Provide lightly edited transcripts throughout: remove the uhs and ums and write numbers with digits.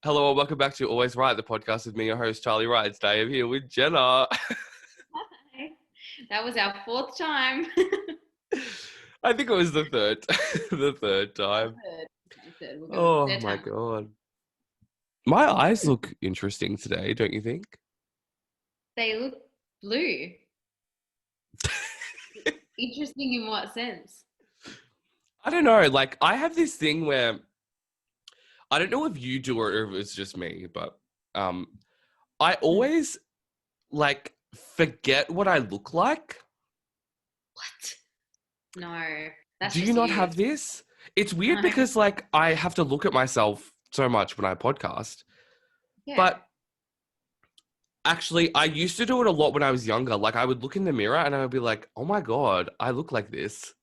Hello and welcome back to Always Right, the podcast with me, your host, Charlie Wright. Today I'm here with Genna. Hi. That was our fourth time. I think it was the third, the third time. Third. We'll go with Oh third my time. God. My eyes look interesting today, don't you think? They look blue. Interesting in what sense? I don't know. Like, I have this thing where I don't know if you do or if it's just me, but I always like forget what I look like. What? No, that's Do you just not you. have this? It's weird No. because like I have to look at myself so much when I podcast. Yeah. But actually, I used to do it a lot when I was younger. Like, I would look in the mirror and I would be like, oh my God, I look like this.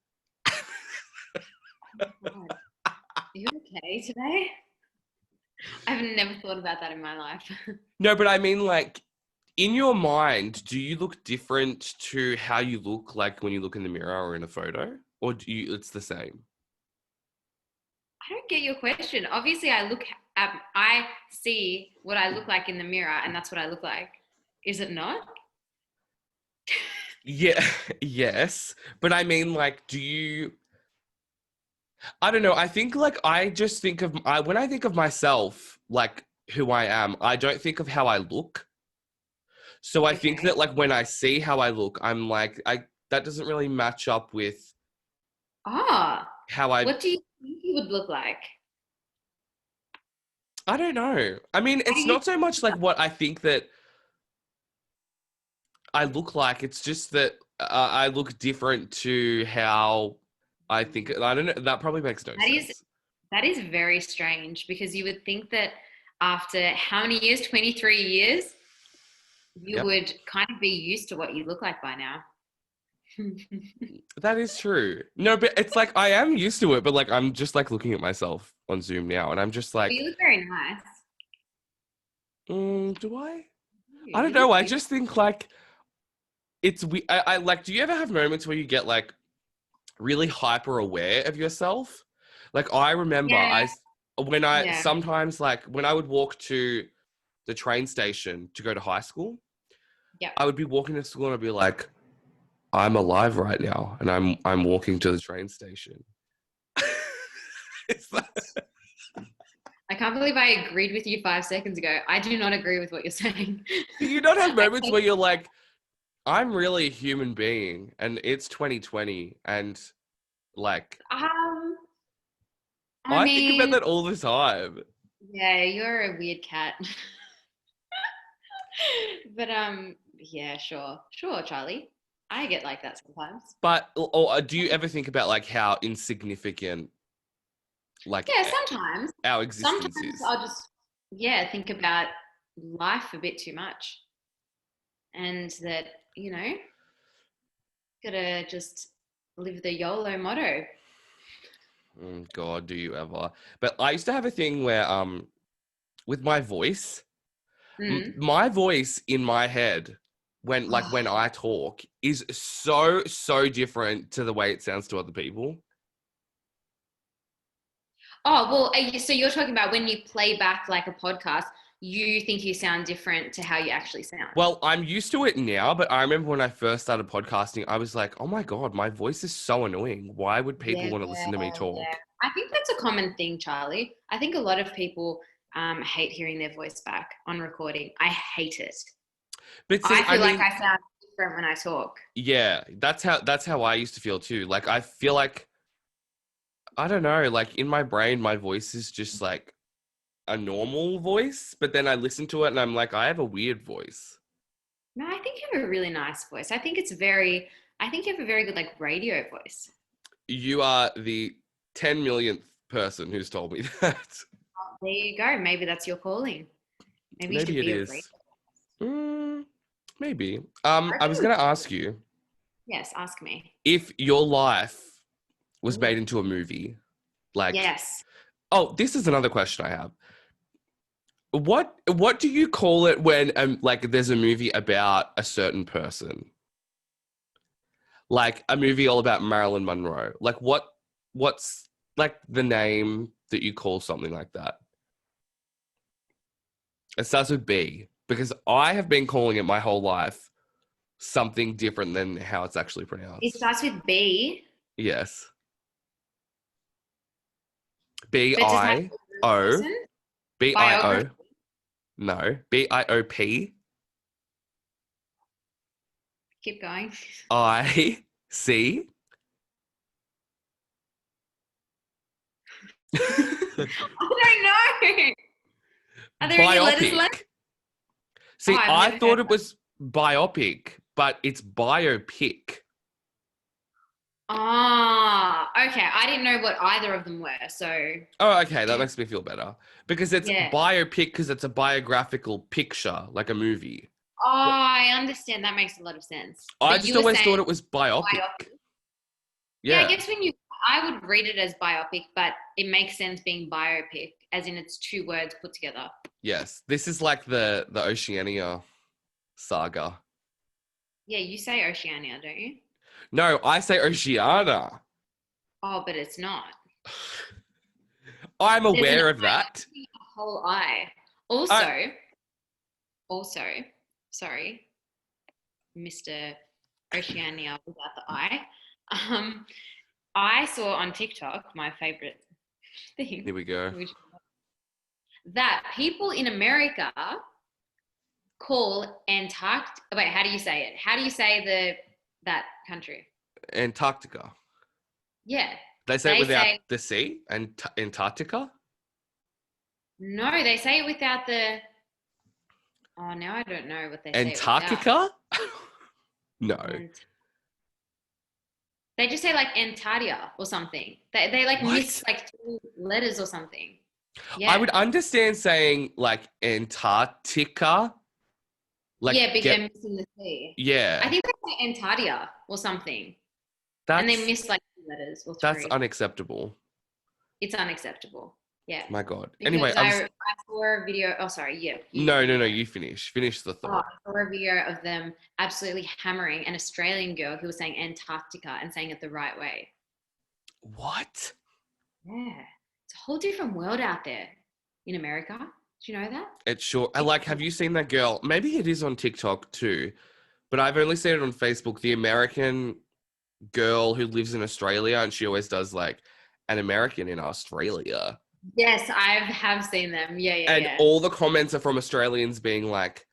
God. Are you okay today? I've never thought about that in my life. No, but I mean, like, in your mind, do you look different to how you look like when you look in the mirror or in a photo? Or it's the same? I don't get your question. Obviously, I see what I look like in the mirror, and that's what I look like. Is it not? Yeah, yes. But I mean, like, I don't know. I think, like, I just think when I think of myself, like, who I am, I don't think of how I look. So I think Okay. that like when I see how I look, I'm like, that doesn't really match up with Ah, how I what do you think you would look like? I don't know. I mean, How do it's you not so much like what I think that I look like. It's just that I look different to how I think. I don't know. That probably makes no That is sense. that is very strange because you would think that after how many years? 23 years, you Yep, would kind of be used to what you look like by now. that is true. No, but it's like I am used to it, but like I'm just like looking at myself on Zoom now, and I'm just But like, you look very nice. do I? I don't You know. look I beautiful. just think like it's we. I like. Do you ever have moments where you get like really hyper aware of yourself? Like I remember Yeah, when I yeah. sometimes like when I would walk to the train station to go to high school, Yep. I would be walking to school and I'd be like, I'm alive right now and I'm walking to the train station. I can't believe I agreed with you 5 seconds ago. I do not agree with what you're saying. Do you not have I moments take, where you're like, I'm really a human being and it's 2020 and like um, I I think about mean, that all the time. yeah, you're a weird cat. But yeah, sure, Charlie. I get like that sometimes. But or do you ever think about like how insignificant like Yeah, sometimes. our existence Sometimes is? I'll just, yeah, think about life a bit too much. And that, gotta just live the YOLO motto. God, do you ever? But I used to have a thing where with my voice, Mm. my voice in my head when Oh, I talk is so different to the way it sounds to other people. well, so you're talking about when you play back like a podcast, you think you sound different to how you actually sound. Well, I'm used to it now, but I remember when I first started podcasting, I was like, "Oh my God, my voice is so annoying. Why would people Yeah, want to listen to me yeah. talk?" I think that's a common thing, Charlie. I think a lot of people hate hearing their voice back on recording. I hate it. But see, I I feel like mean, I sound different when I talk. yeah, that's how I used to feel too. Like I feel like I don't know, like in my brain, my voice is just like a normal voice, but then I listen to it and I'm like, I have a weird voice. No, I think you have a really nice voice. I think you have a very good like radio voice. You are the 10 millionth person who's told me that. There you go. Maybe that's your calling. Maybe you Maybe should it be a radio. is. Mm, maybe. I I reckon was you going to would. ask you Yes, ask me. if your life was Ooh. made into a movie, like, Yes. oh, this is another question I have. What do you call it when like there's a movie about a certain person? Like a movie all about Marilyn Monroe. Like what's like the name that you call something like that? It starts with B because I have been calling it my whole life something different than how it's actually It pronounced. starts with B, Yes. B but does it have I a real O person? B I Biography. O. No. BIOP Keep going. IC. I don't know. Are there any letters left? Biopic. Oh, See, I've I never heard thought of it was biopic, but it's biopic. Ah, okay. I didn't know what either of them were. So, Oh, okay, that makes me feel better. Because it's yeah. biopic because it's a biographical picture, like a movie. Oh, I understand. That makes a lot of sense. I But just you were always saying thought it was biopic. biopic. Yeah, I Yeah. guess I would read it as biopic, but it makes sense being biopic, as in it's two words put together. Yes. This is like the Oceania saga. Yeah, you say Oceania, don't you? No, I say Oceania. Oh, but it's not. I'm There's an aware of I, that. a whole I. I, Also, sorry, Mr. Oceania without the I. Um, I saw on TikTok my favorite thing, here we go. which that people in America call Antarctica. Wait, how do you say it? How do you say that country? Antarctica. Yeah, They say it they without say the C and Antarctica. no. They say it without the. Oh, now I don't know what they say it without. Antarctica? No. And they just say like Antarctica or something. They like miss What? like two letters or something. I Yeah. would understand saying like Antarctica. Like Yeah, but get they're missing the C. I yeah. think they say Antarctica or something. And they That's miss like two letters or that's three. unacceptable. It's unacceptable. Yeah. My God. Anyway, Because I saw a video. Oh, sorry. Yeah. You no, no, finish no, it. you finish. Finish the Oh, thought. I saw a video of them absolutely hammering an Australian girl who was saying Antarctica and saying it the right way. What? Yeah. It's a whole different world out there in America. Do you know that? It's sure. I like, have you seen that girl? Maybe it is on TikTok too, but I've only seen it on Facebook. The American girl who lives in Australia and she always does like an American in Australia. Yes, I have seen them. Yeah, yeah, And yeah. all the comments are from Australians being like,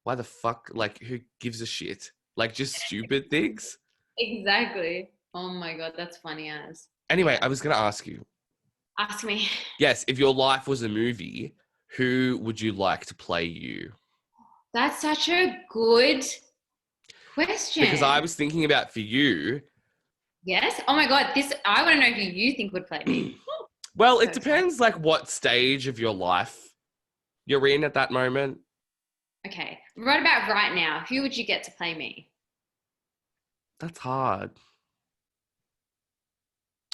why the fuck? Like, who gives a shit? Like, just stupid things. Exactly. Oh my God, that's funny as. Anyway, Yeah. I was going to ask you, Ask me. yes, if your life was a movie, who would you like to play you? That's such a good Because I question. was thinking about for you, Yes. Oh my God, this I want to know who you think would play me. well, So it excited. depends like what stage of your life you're in at that moment. Okay. Right about right now, who would you get to play me? That's hard.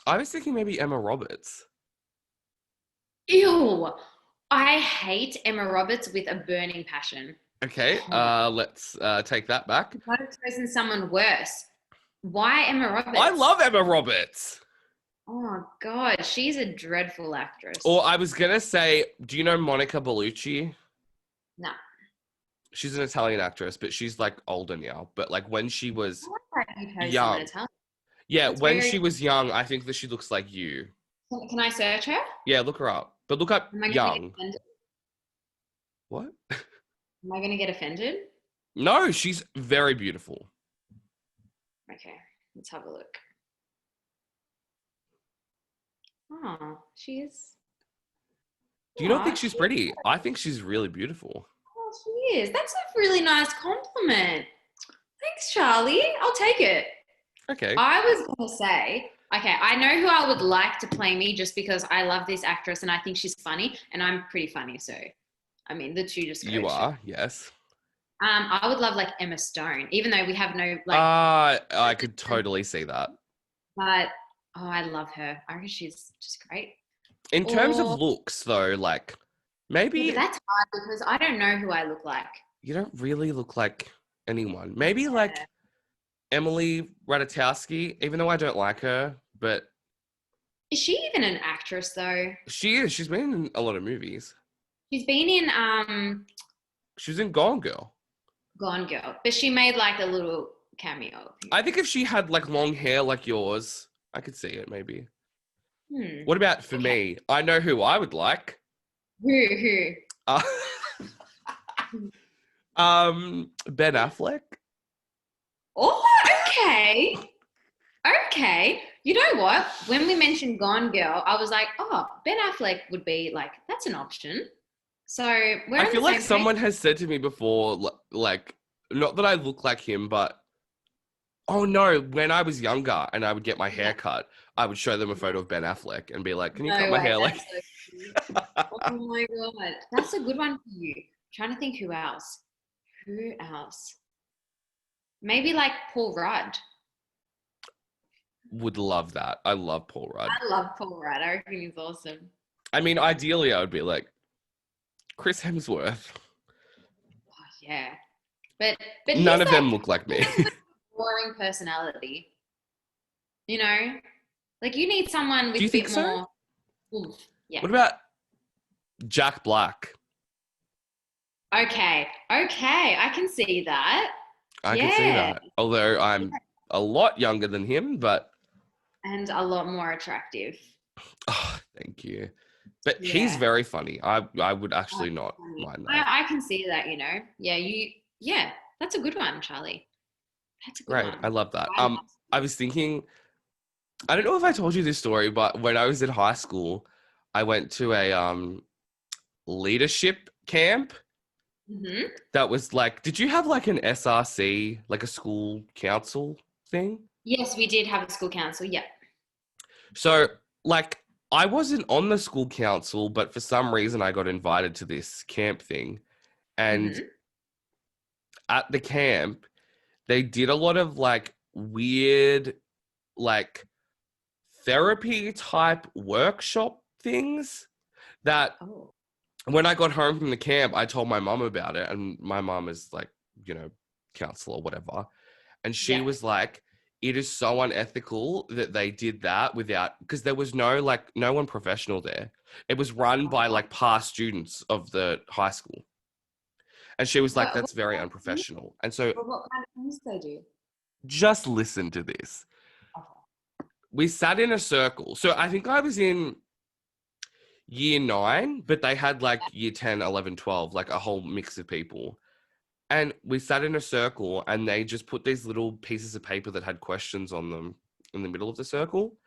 I was thinking maybe Emma Roberts. Ew. I hate Emma Roberts with a burning passion. Okay, Oh my, let's take that back. if I'd have chosen someone worse. Why Emma I Roberts? love Emma Roberts. Oh God, she's a dreadful actress. Or I was gonna say, do you know Monica Bellucci? No. She's an Italian actress, but she's like older now. But like when she was I like that you chose someone young, Italian. yeah, That's when very. she was young, I think that she looks like you. Can I search her? Yeah, look her up. But look up Am I going to get young. offended? What? Am I going to get offended? No, she's very beautiful. Okay, let's have a look. Oh, she is. Do you not think Oh, she's pretty? I think she's really beautiful. she is. That's a really nice compliment. Thanks, Charlie. I'll take it. Okay. I was going to say, okay, I know who I would like to play me just because I love this actress and I think she's funny and I'm pretty funny. So, I mean, the two just go. You are, yes. I would love like Emma Stone, even though we have no like. I could totally see that. But oh, I love her. I reckon she's just great. In terms of Or looks, though, like yeah, but maybe that's hard because I don't know who I look like. you don't really look like anyone. Maybe like Emily Ratajkowski, even though I don't like her, but Is she even an actress though? she is. She's been in a lot of movies. She's been in She was in Gone Girl. Gone Girl, but she made like a little cameo. I think if she had like long hair like yours, I could see it maybe. Hmm. What about for Okay. me? I know who I would like. Who? Uh, Ben Affleck. Oh, okay. Okay. You know what? When we mentioned Gone Girl, I was like, oh, Ben Affleck would be like, that's an option. So we're I on the feel like same page. someone has said to me before, like, not that I look like him, but oh no, when I was younger and I would get my hair Yeah. cut, I would show them a photo of Ben Affleck and be like, "Can you cut No my way. hair like?" That's so cute. Oh my God. That's a good one for you. Trying to think who else. Who else? Maybe like Paul Rudd. Would love that. I love Paul Rudd. I love Paul Rudd. I reckon he's awesome. I mean, ideally, I would be like Chris Hemsworth. Oh, yeah. But None he's of like them look like me. boring personality. You know? Like you need someone Do with you a think bit so? more oomph. Yeah. What about Jack Black? Okay. Okay. I can see that. I could see Yeah. that. Although I'm a lot younger than him, but And a lot more attractive. oh, thank you. But he's Yeah. very funny. I would actually That's not funny. mind that. I can see that, you know. Yeah, that's a good one, Charlie. That's a good Right. I one. love that. I love I was thinking, I don't know if I told you this story, but when I was in high school, I went to a leadership camp Mm-hmm. that was like, did you have like an SRC, like a school council thing? Yes, we did have a school council. Yeah. So like I wasn't on the school council, but for some reason I got invited to this camp thing. And Mm-hmm. at the camp, they did a lot of like weird, like therapy type workshop things that Oh. when I got home from the camp, I told my mom about it. And my mom is like, counselor or whatever. And she Yeah. was like, it is so unethical that they did that without, because there was no one professional there. It was run by Oh. like past students of the high school. And she was like, What that's very kind of things? unprofessional. And so What kind of things they do? just listen to this. Okay. We sat in a circle. So I think I was in year 9, but they had like year 10, 11, 12, like a whole mix of people. And we sat in a circle and they just put these little pieces of paper that had questions on them in the middle of the circle.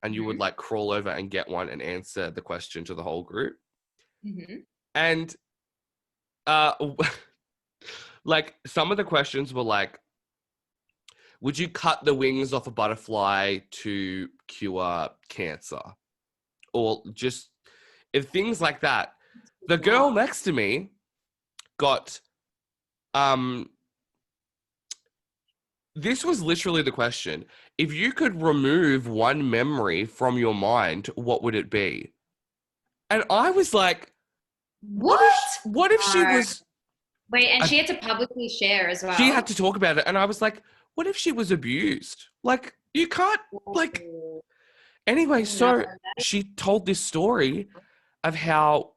And you would Mm-hmm. like crawl over and get one and answer the question to the whole group. Mm-hmm. And uh, like some of the questions were like, would you cut the wings off a butterfly to cure cancer? Or just if things like that. The girl Wow. next to me got this was literally the question. If you could remove one memory from your mind, what would it be? And I was like, What? what if she No. was Wait, and she had to publicly share as she had well. to talk about it and I was like, what if she was abused? Like you can't like Oh, anyway, no. so she told this story of how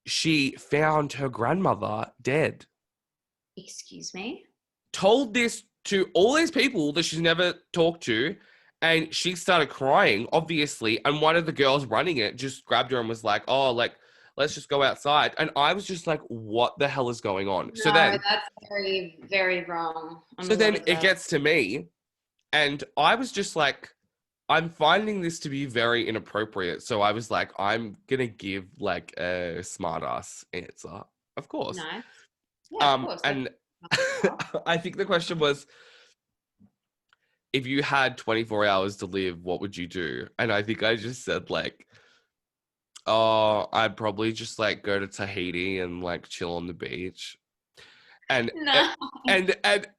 she found her grandmother dead. Excuse me? Told this to all these people that she's never talked to, and she started crying, obviously. And one of the girls running it just grabbed her and was like, "Oh, like, let's just go outside." And I was just like, "What the hell is going on?" No, that's very, very wrong on a So lot then of it levels. gets to me, and I was just like, I'm finding this to be very inappropriate. So I was like, I'm gonna give like a smart ass answer, of course. Nice. Yeah, of course. Like, And I think the question was, if you had 24 hours to live, what would you do? And I think I just said like, oh, I'd probably just like go to Tahiti and like chill on the beach. And no. and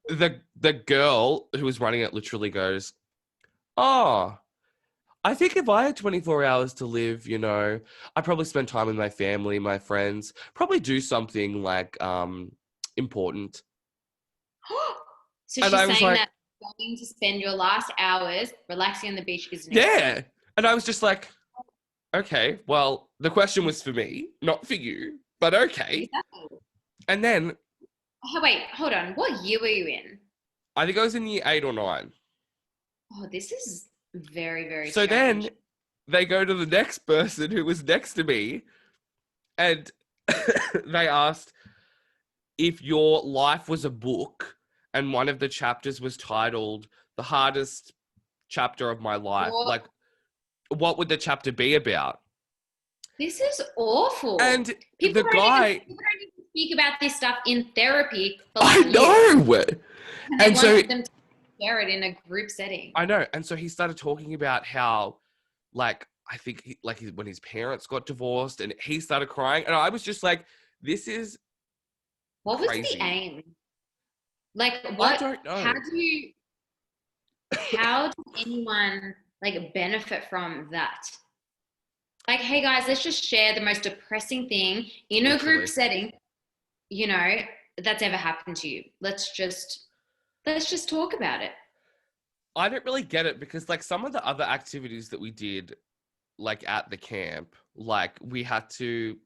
the girl who was running it literally goes, oh, I think if I had 24 hours to live, I'd probably spend time with my family, my friends, probably do something like important. So And she's I was saying like, that going to spend your last hours relaxing on the beach isn't important. yeah. And I was just like, okay, well, the question was for me, not for you. But okay. And then Oh, wait, hold on. What year were you in? I think I was in year 8 or 9. Oh, this is very, very So then strange. they go to the next person who was next to me, and they asked if your life was a book and one of the chapters was titled "The Hardest Chapter of My Life," What? like, what would the chapter be about? This is awful. And People the guy, people don't even speak about this stuff in therapy for I like years, know. and they And so want them to share it in a group setting. I know. And so he started talking about how, like, I think when his parents got divorced and he started crying. And I was just like, this is What was the crazy. aim? Like, I what? don't How know. do you? How does anyone like benefit from that? Like, hey guys, let's just share the most depressing thing in a group Literally. setting, you know, that's ever happened to you. Let's just talk about it. I don't really get it because, like, some of the other activities that we did, like, at the camp, like, we had to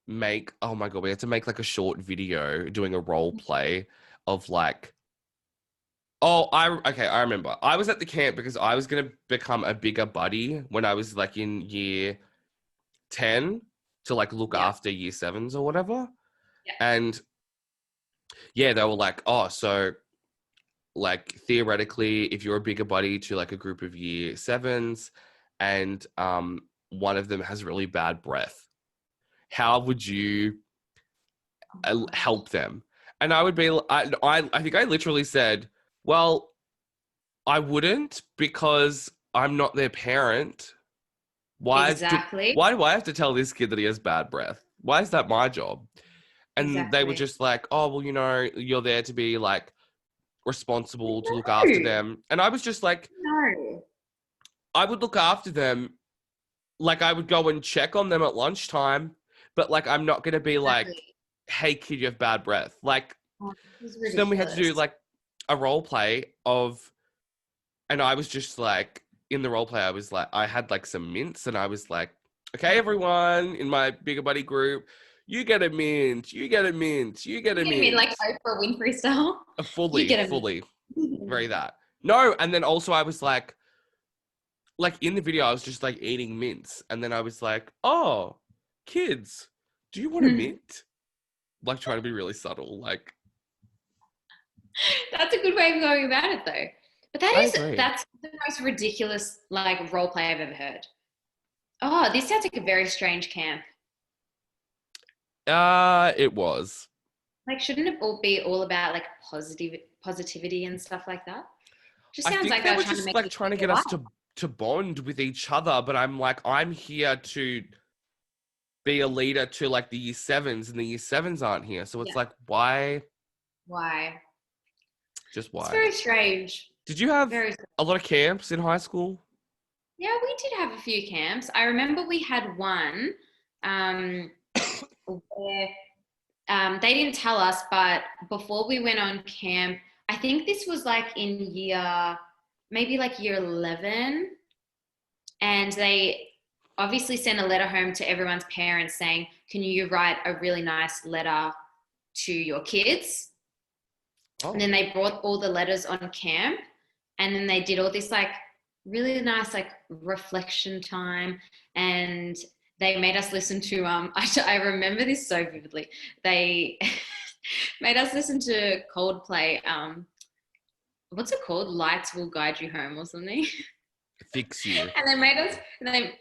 make, oh my God, we had to make, like, a short video doing a role play of, like, oh, I remember. I was at the camp because I was gonna become a bigger buddy when I was like in year 10 to like look Yeah. after year sevens or whatever. Yeah. And yeah, they were like, oh, so like theoretically, if you're a bigger buddy to like a group of year sevens and one of them has really bad breath, how would you Oh my God. help them? And I would be, I think I literally said, well, I wouldn't because I'm not their parent. Exactly. Why do I have to tell this kid that he has bad breath? Why is that my job? And they were Exactly. just like, oh, well, you're there to be like responsible to look after No. them. And I was just like, No. I would look after them. Like I would go and check on them at lunchtime, but like I'm not gonna be like, Exactly. hey kid, you have bad breath. Like Oh, this is so then we had to do ridiculous. like a role play of, and I was just like, in the role play, I was like, I had like some mints and I was like, okay, everyone in my bigger buddy group, you get a mint, you get a mint, you get a You get me like mint. Oprah Winfrey style. You get me. Fully, very that. No, and then also I was like in the video, I was just like eating mints. And then I was like, oh, kids, do you want a mint? Like trying to be really subtle. Like, That's a good way of going about it though. But I agree. that's the most ridiculous like role play I've ever heard. Oh, this sounds like a very strange camp. It was. Like, shouldn't it all be all about like positivity and stuff like that? Just I sounds think like they they're were trying to just make like you trying to hate your get us life. to bond with each other, but I'm like, I'm here to be a leader to like the year sevens, and the year sevens aren't here. So it's Yeah. like, why? Why? Just It's why? very strange. Did you have Very. a lot of camps in high school? Yeah, we did have a few camps. I remember we had one um, where they didn't tell us, but before we went on camp, I think this was like in maybe like year 11. And they obviously sent a letter home to everyone's parents saying, can you write a really nice letter to your kids? And Oh, then they brought all the letters on camp. And then they did all this like really nice like reflection time. And they made us listen to I remember this so vividly. They made us listen to Coldplay. What's it called? Lights Will Guide You Home or something. fix you, And they made us and they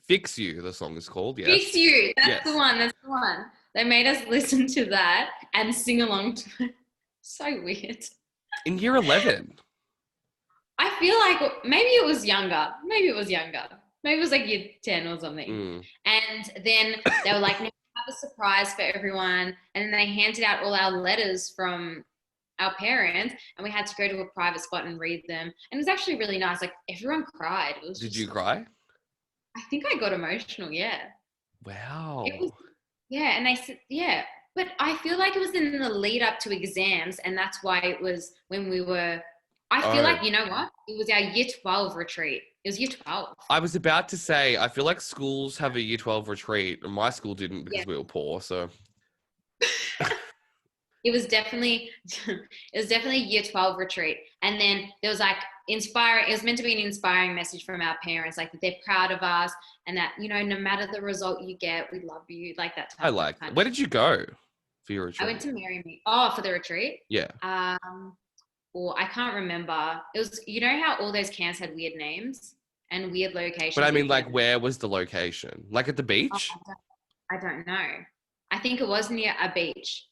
fix you. The song is called. Fix Yes, You. That's the yes. one. That's the one. They made us listen to that and sing along to it. So weird. In year 11. I feel like maybe it was younger. Maybe it was younger. Maybe it was like year 10 or something. Mm. And then they were like, no, we have a surprise for everyone. And then they handed out all our letters from our parents and we had to go to a private spot and read them. And it was actually really nice. Like everyone cried. It was Did you just, cry? I think I got emotional. Yeah. It was, Wow. yeah. And they said, yeah. But I feel like it was in the lead up to exams. And that's why it was when we were, I feel Oh, like, you know what? It was our year 12 retreat. It was year 12. I was about to say, I feel like schools have a year 12 retreat. And my school didn't Yeah. because we were poor. So It was definitely year 12 retreat. And then there was like inspiring, it was meant to be an inspiring message from our parents, like that they're proud of us and that, you know, no matter the result you get, we love you, like that I type like of that. kind Where of. did you go for your I went retreat? to Mary Me. Oh, for the retreat. Yeah. Or I can't remember. It was, you know how all those camps had weird names and weird But locations I that mean, you'd like, never. where was the location? Like at the Oh, beach? I don't know. I think it was near a beach.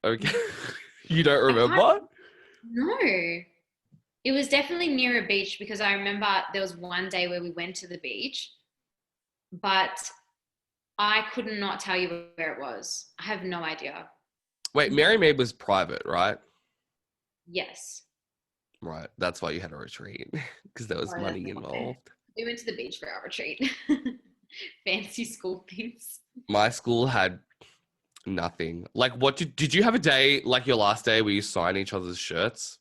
Okay. You don't I can't. remember? No. It was definitely near a beach because I remember there was one day where we went to the beach, but I could not tell you where it was. I have no idea. Wait, Mary Maid was private, right? Yes. Right. That's why you had a retreat because there was Oh, that's money why. involved. We went to the beach for our retreat. Fancy school things. My school had nothing. Like, what did you have a day like your last day where you sign each other's shirts?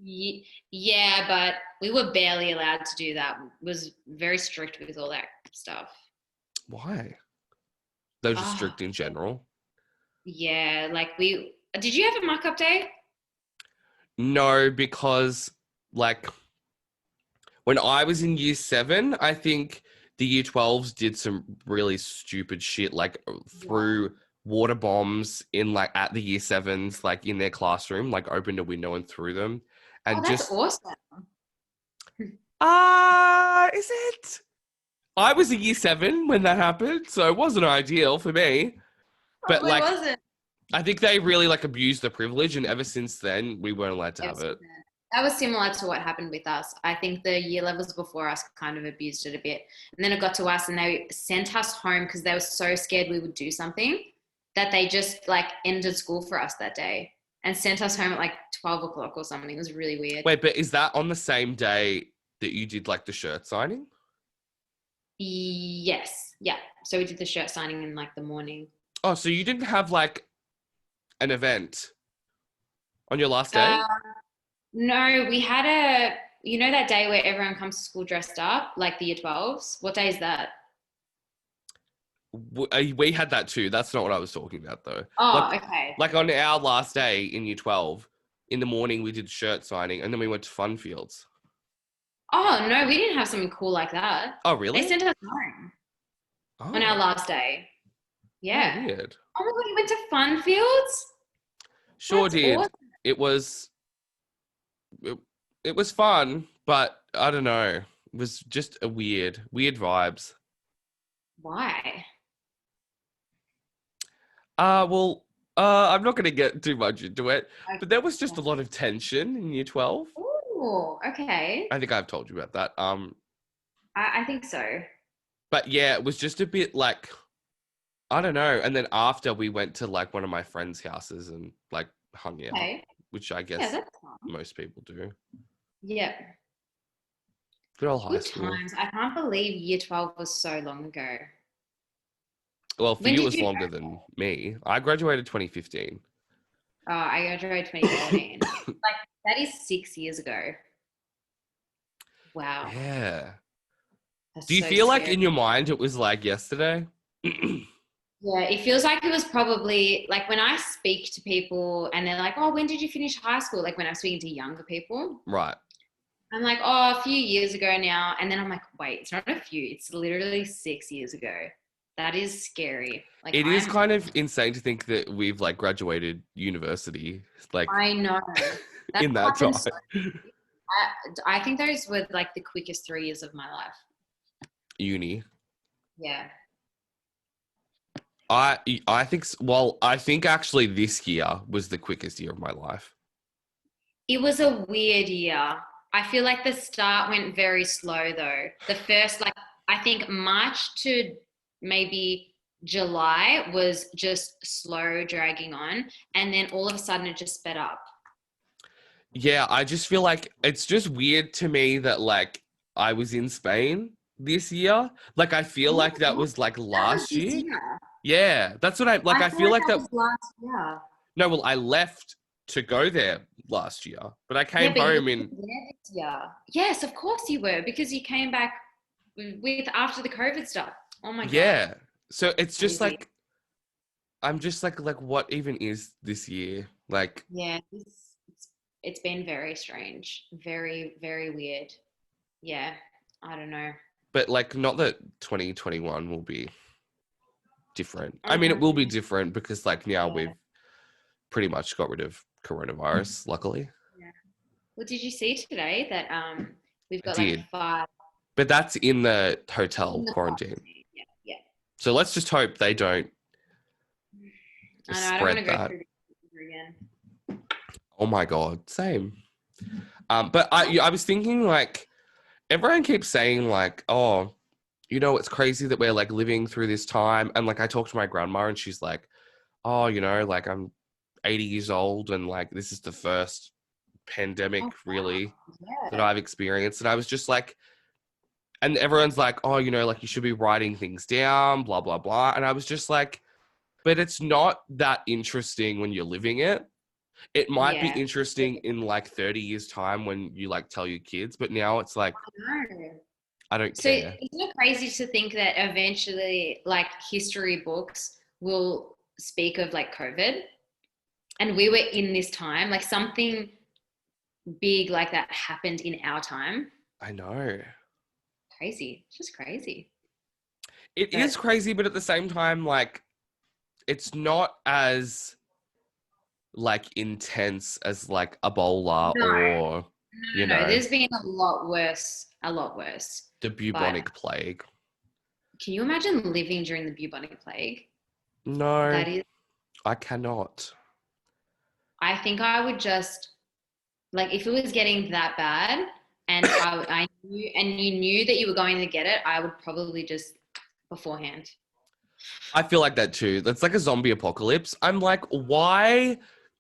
Yeah, but we were barely allowed to do that. It was very strict with all that stuff. Why? They were just Oh, strict in general. yeah. Like did you have a mock-up day? No, because like when I was in year 7, I think the year 12s did some really stupid shit, like threw water bombs in like at the year 7s, like in their classroom, like opened a window and threw them. Oh, And that's just awesome. is it? I was a year 7 when that happened, so it wasn't ideal for me. But Probably like wasn't. I think they really like abused the privilege, and ever since then we weren't allowed to It have was it. That was similar to what happened with us. I think the year levels before us kind of abused it a bit. And then it got to us and they sent us home because they were so scared we would do something that they just like ended school for us that day and sent us home at like 12 o'clock or something. It was really weird. Wait, but is that on the same day that you did like the shirt signing? Yes. Yeah. So we did the shirt signing in like the morning. Oh, so you didn't have like an event on your last day? Uh, no, we had you know, that day where everyone comes to school dressed up, like the year 12s? What day is that? We had that too. That's not what I was talking about though. Oh, Like, okay. like on our last day in year 12, in the morning we did shirt signing and then we went to Fun Fields. Oh, no, we didn't have something cool like that. Oh, They really? sent us home on our Oh, last day. oh, Yeah. weird. Oh my God, you went to Fun Fields? Sure That's did. awesome. It was it, it was fun, but I don't know. It was just a weird vibes. Why? Well, I'm not going to get too much into it, but there was just a lot of tension in year 12. Oh, okay. I think I've told you about that. I think so. But yeah, it was just a bit like, I don't know. And then after we went to like one of my friends' houses and like hung out, Okay. which I Yeah, guess that's fun. most people do. Yeah. Good old high Good school. times. I can't believe year 12 was so long ago. Well, for When you, it did was you longer than me. I graduated 2015. I graduated 2013. Like, that is 6 years ago. Wow. Yeah. That's Do you so feel like scary. in your mind it was like yesterday? Yeah, it feels like it was probably like when I speak to people and they're like, oh, when did you finish high school? Like when I'm speaking to younger people, Right. I'm like, oh, a few years ago now. And then I'm like, wait, it's not a few, it's literally 6 years ago. That is scary. Like It is kind of insane to think that we've like graduated university like I know that in that happened. time. I think those were like the quickest 3 years of my life. Uni. Yeah. I think well, I think actually this year was the quickest year of my life. It was a weird year. I feel like the start went very slow though. The first, like, I think March to maybe July was just slow dragging on. And then all of a sudden it just sped up. Yeah, I just feel like it's just weird to me that like I was in Spain this year. Like I feel like that Oh, was like that was last this year. year. Yeah, that's what I like. I I feel feel like like that that. was last year. No, well, I left to go there last year, but I Yeah, came but you home in, were there this year. Yes, of course you were, because you came back with after the COVID stuff. Oh my God. yeah. So it's just Crazy. like, I'm just like, what even is this year? Like, Yeah, it's been very strange. Very, very weird. Yeah, I don't know. but like, not that 2021 will be different. I mean, it will be Um, different because like now yeah, we've pretty much got rid of coronavirus, luckily. yeah. Well, did you see today that we've I got like did. five But that's in the hotel in the quarantine. quarantine? Yeah, yeah. So let's just hope they don't I know. I don't want spread to go that. through this ever again. Oh my God, same. But I was thinking like, everyone keeps saying like, oh, it's crazy that we're like living through this time. And like, I talked to my grandma and she's like, oh, like I'm 80 years old and like, this is the first pandemic Oh, really that yeah. I've experienced. And I was just like, and everyone's like, oh, like you should be writing things down, blah, blah, blah. And I was just like, but it's not that interesting when you're living it. It might be Yeah. interesting in like 30 years time when you like tell your kids, but now it's like, No. I don't So care. isn't it crazy to think that eventually, like history books will speak of like COVID, and we were in this time, like something big like that happened in our time. I know. Crazy, it's just crazy. It But is crazy, but at the same time, like, it's not as like intense as like Ebola no, or, you no, no. know, There's been a lot worse, a lot worse. the But bubonic plague. can you imagine living during the bubonic plague? No, That is, I cannot. I think I would just like if it was getting that bad, and I knew, and you knew that you were going to get it, I would probably just beforehand. I feel like that too. That's like a zombie apocalypse. I'm like, why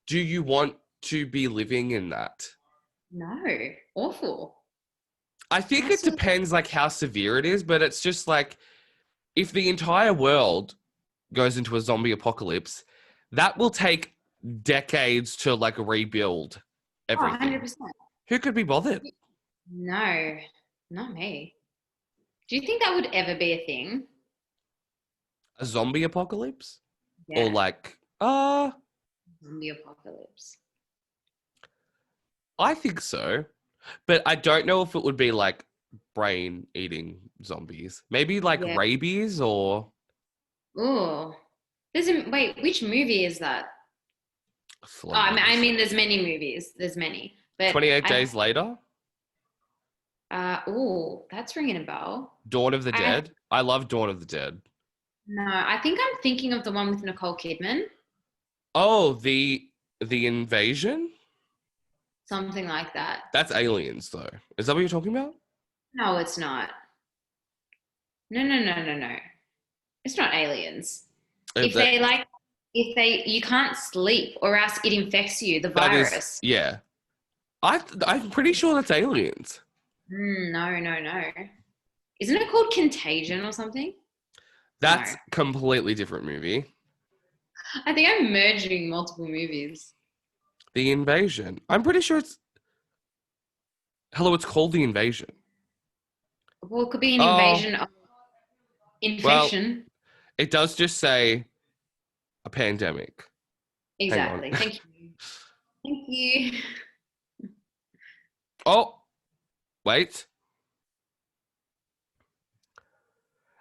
do you want to be living in that? No, awful. I think it Absolutely. depends like how severe it is, but it's just like if the entire world goes into a zombie apocalypse, that will take decades to like rebuild Oh, everything. 100%. Who could be bothered? No, not me. Do you think that would ever be a thing? A zombie apocalypse? Or Yeah, like, zombie apocalypse. I think so. But I don't know if it would be like brain eating zombies. Maybe like Yeah. rabies or Oh, wait. Which movie is that? Oh, I Flanders. mean, there's many movies. There's many, but 28 I. Days Later? Oh, that's ringing a bell. Dawn of the I Dead? I love Dawn of the Dead. No, I think I'm thinking of the one with Nicole Kidman, Oh, the invasion? something like that. That's aliens though. Is that what you're talking about? No, it's not. No, no, no, no, no. It's not aliens. If That they like, if they, you can't sleep or else it infects you, the that is, virus. yeah. I'm pretty sure that's aliens. No, no, no. Isn't it called Contagion or something? No. That's completely different movie. I think I'm merging multiple movies. The Invasion. I'm pretty sure it's hello. It's called The Invasion. Well, it could be an Oh invasion of well, infection. it does just say a pandemic. Hang on. Exactly. Thank you. Thank you. Oh wait.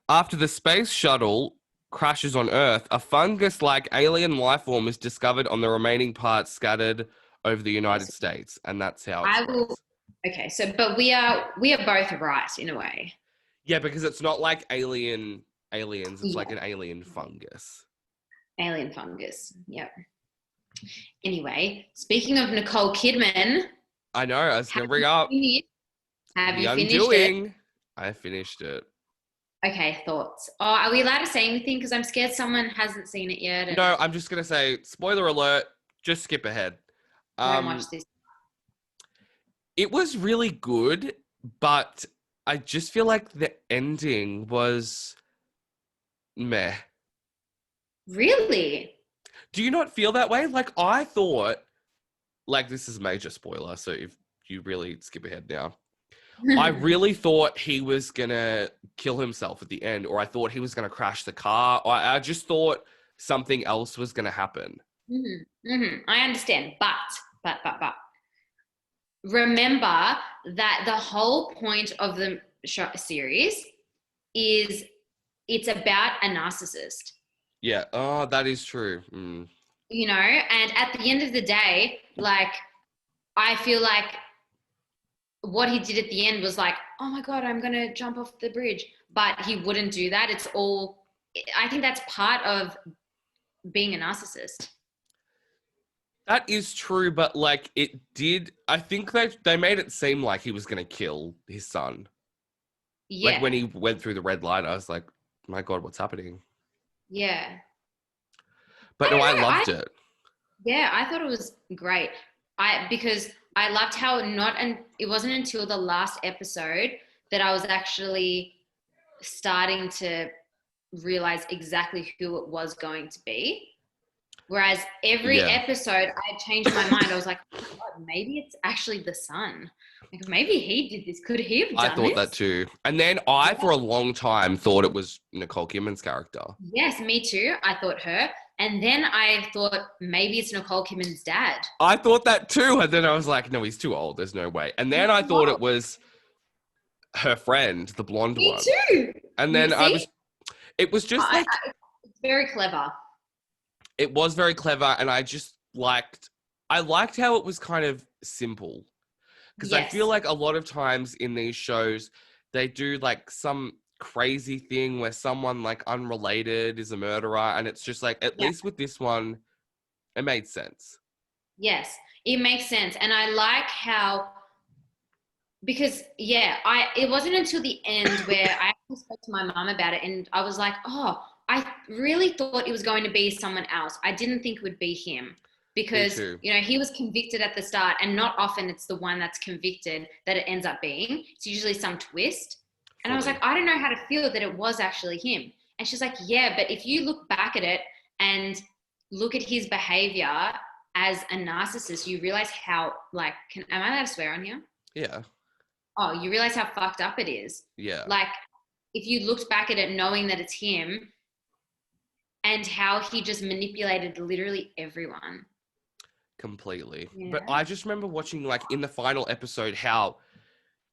After the space shuttle crashes on Earth, a fungus-like alien life form is discovered on the remaining parts scattered over the United Yes. States, and that's how it I will. spreads. Okay, so but we are both right in a way. Yeah, because it's not like aliens, it's like Yeah, an alien fungus. alien fungus. Yep. Anyway, speaking of Nicole Kidman, I know, I was have gonna bring you up finished? Have The you finished it? Undoing. I finished it. Okay, thoughts. Oh, are we allowed to say anything? Because I'm scared someone hasn't seen it yet and No, I'm just gonna say, spoiler alert, just skip ahead. don't watch this. It was really good, but I just feel like the ending was meh. Really? Do you not feel that way? Like I thought like, this is a major spoiler, so if you really skip ahead now. I really thought he was going to kill himself at the end, or I thought he was going to crash the car. Or I just thought something else was going to happen. I understand, but remember that the whole point of the series is it's about a narcissist. Yeah. Oh, that is true. You know, and at the end of the day, like, I feel like what he did at the end was like, oh my God, I'm going to jump off the bridge. But he wouldn't do that. It's all, I think that's part of being a narcissist. That is true, but like it did, I think they made it seem like he was going to kill his son. Yeah. Like when he went through the red light, I was like, my God, what's happening? Yeah. But no, I loved it. Yeah, I thought it was great. Because I loved how it wasn't until the last episode that I was actually starting to realize exactly who it was going to be. Whereas every episode I changed my mind. I was like, oh God, maybe it's actually the son. Like, maybe he did this. Could he have done this? I thought that too. And then for a long time, thought it was Nicole Kidman's character. Yes, me too. I thought her. And then I thought maybe it's Nicole Kidman's dad. I thought that too. And then I was like, no, he's too old. There's no way. And then I thought it was her friend, the blonde one. Me too. And then it was just like. It's very clever. It was very clever. And I just liked how it was kind of simple. Because I feel like a lot of times in these shows, they do like some crazy thing where someone like unrelated is a murderer, and it's just like, at least with this one, it made sense. Yes, it makes sense. And I like how, because it wasn't until the end where I actually spoke to my mom about it, and I was like, oh, I really thought it was going to be someone else. I didn't think it would be him. Because, you know, he was convicted at the start, and not often it's the one that's convicted that it ends up being. It's usually some twist. And I was like, I don't know how to feel that it was actually him. And she's like, yeah, but if you look back at it and look at his behavior as a narcissist, you realize how, like, am I allowed to swear on here? Yeah. Oh, you realize how fucked up it is. Yeah. Like, if you looked back at it knowing that it's him, and how he just manipulated literally everyone. Completely. But I just remember watching, like, in the final episode, how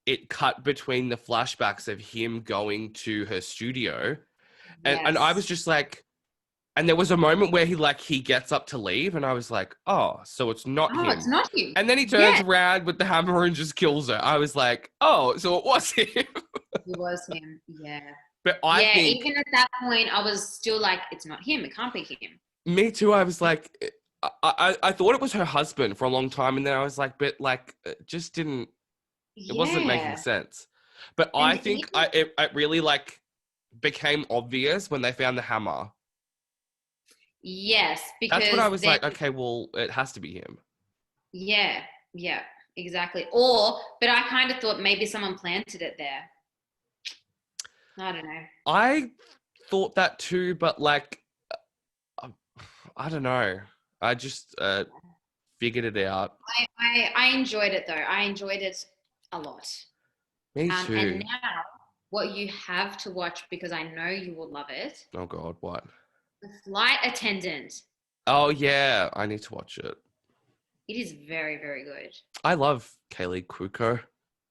it cut between the flashbacks of him going to her studio. And I was just like, and there was a moment where he gets up to leave, and I was like, oh, so it's not him. It's not him. And then he turns around with the hammer and just kills her. I was like, oh, so it was him. It was him, yeah. But I think, even at that point, I was still like, it's not him. It can't be him. Me too. I was like, I thought it was her husband for a long time, and then I was like, but like, it just didn't. It wasn't making sense. But I think it really like became obvious when they found the hammer. Yes, because that's what I was like. Okay, well, it has to be him. Yeah, exactly. But I kind of thought maybe someone planted it there. I don't know. I thought that too, but like, I don't know. I just figured it out. I enjoyed it though. I enjoyed it a lot. Me too. And now, what you have to watch, because I know you will love it. Oh God, what? The Flight Attendant. Oh yeah, I need to watch it. It is very, very good. I love Kaylee Cuoco.